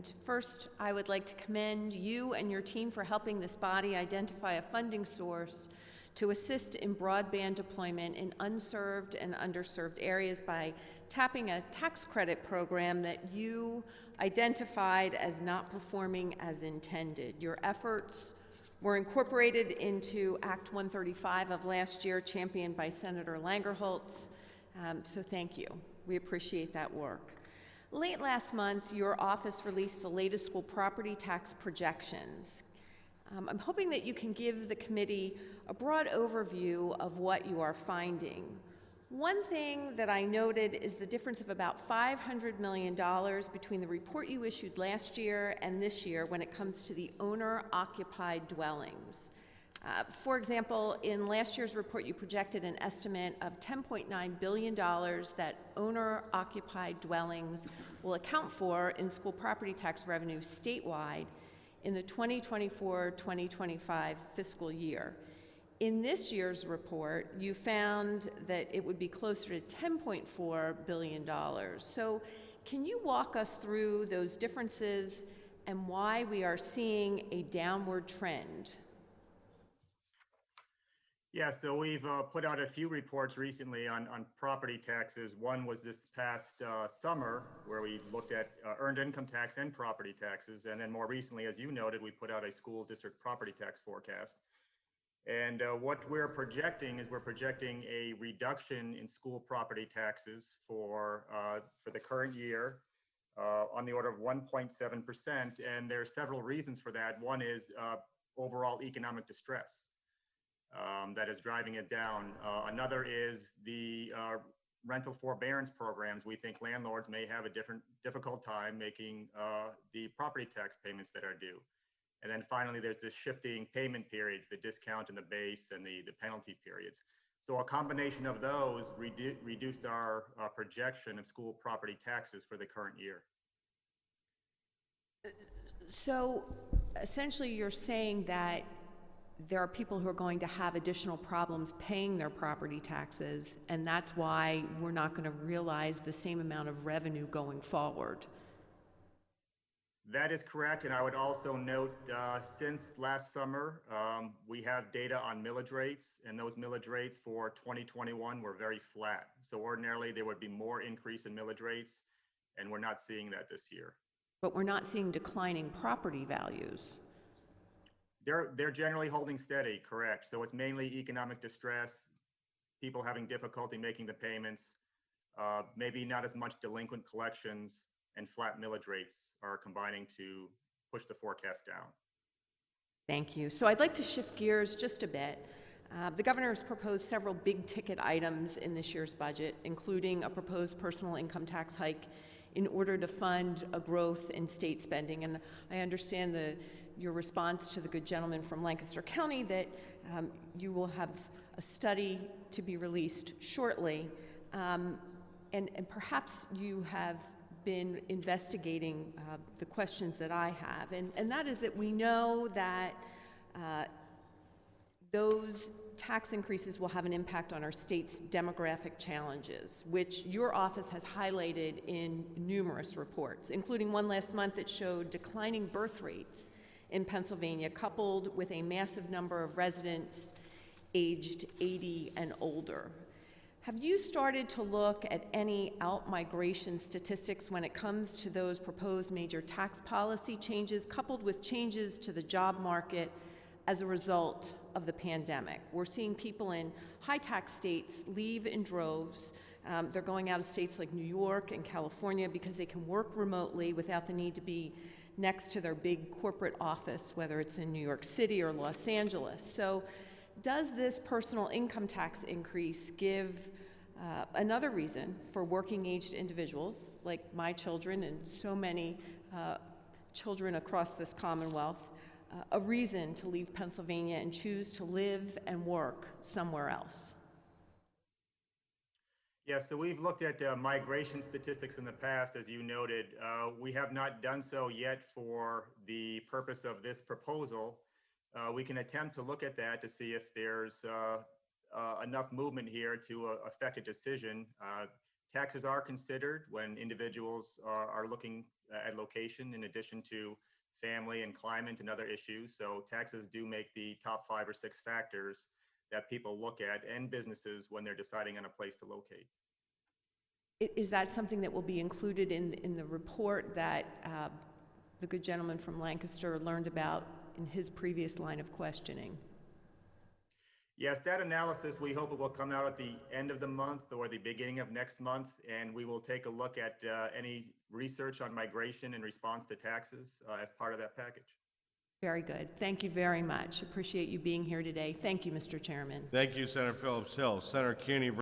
And first, I would like to commend you and your team for helping this body identify a funding source to assist in broadband deployment in unserved and underserved areas by tapping a tax credit program that you identified as not performing as intended. Your efforts were incorporated into Act 135 of last year, championed by Senator Langerholtz. So thank you. We appreciate that work. Late last month, your office released the latest school property tax projections. I'm hoping that you can give the committee a broad overview of what you are finding. One thing that I noted is the difference of about $500 million between the report you issued last year and this year when it comes to the owner-occupied dwellings. For example, in last year's report, you projected an estimate of $10.9 billion that owner-occupied dwellings will account for in school property tax revenue statewide in the 2024-2025 fiscal year. In this year's report, you found that it would be closer to $10.4 billion. So can you walk us through those differences and why we are seeing a downward trend? Yeah, so we've put out a few reports recently on property taxes. One was this past summer, where we looked at earned income tax and property taxes. And then more recently, as you noted, we put out a school district property tax forecast. And what we're projecting is a reduction in school property taxes for the current year on the order of 1.7%. And there are several reasons for that. One is overall economic distress. That is driving it down. Another is the rental forbearance programs. We think landlords may have a difficult time making the property tax payments that are due. And then finally, there's the shifting payment periods, the discount and the base and the penalty periods. So a combination of those reduced our projection of school property taxes for the current year. So essentially, you're saying that there are people who are going to have additional problems paying their property taxes, and that's why we're not going to realize the same amount of revenue going forward. That is correct, and I would also note since last summer, we have data on millage rates, and those millage rates for 2021 were very flat. So ordinarily, there would be more increase in millage rates, and we're not seeing that this year. But we're not seeing declining property values. They're generally holding steady, correct. So it's mainly economic distress, people having difficulty making the payments, maybe not as much delinquent collections, and flat millage rates are combining to push the forecast down. Thank you. So I'd like to shift gears just a bit. The governor has proposed several big ticket items in this year's budget, including a proposed personal income tax hike in order to fund a growth in state spending. And I understand your response to the good gentleman from Lancaster County that you will have a study to be released shortly. And perhaps you have been investigating the questions that I have. And that is that we know that those tax increases will have an impact on our state's demographic challenges, which your office has highlighted in numerous reports, including one last month that showed declining birth rates in Pennsylvania, coupled with a massive number of residents aged 80 and older. Have you started to look at any out-migration statistics when it comes to those proposed major tax policy changes, coupled with changes to the job market as a result of the pandemic? We're seeing people in high-tax states leave in droves. They're going out of states like New York and California because they can work remotely without the need to be next to their big corporate office, whether it's in New York City or Los Angeles. So does this personal income tax increase give another reason for working-aged individuals, like my children and so many children across this Commonwealth, a reason to leave Pennsylvania and choose to live and work somewhere else? Yeah, so we've looked at migration statistics in the past, as you noted. We have not done so yet for the purpose of this proposal. We can attempt to look at that to see if there's enough movement here to affect a decision. Taxes are considered when individuals are looking at location in addition to family and climate and other issues. So taxes do make the top 5 or 6 factors that people look at and businesses when they're deciding on a place to locate. Is that something that will be included in the report that the good gentleman from Lancaster learned about in his previous line of questioning? Yes, that analysis, we hope it will come out at the end of the month or the beginning of next month, and we will take a look at any research on migration in response to taxes as part of that package. Very good. Thank you very much. Appreciate you being here today. Thank you, Mr. Chairman. Thank you, Senator Phillips-Hill. Senator Kearney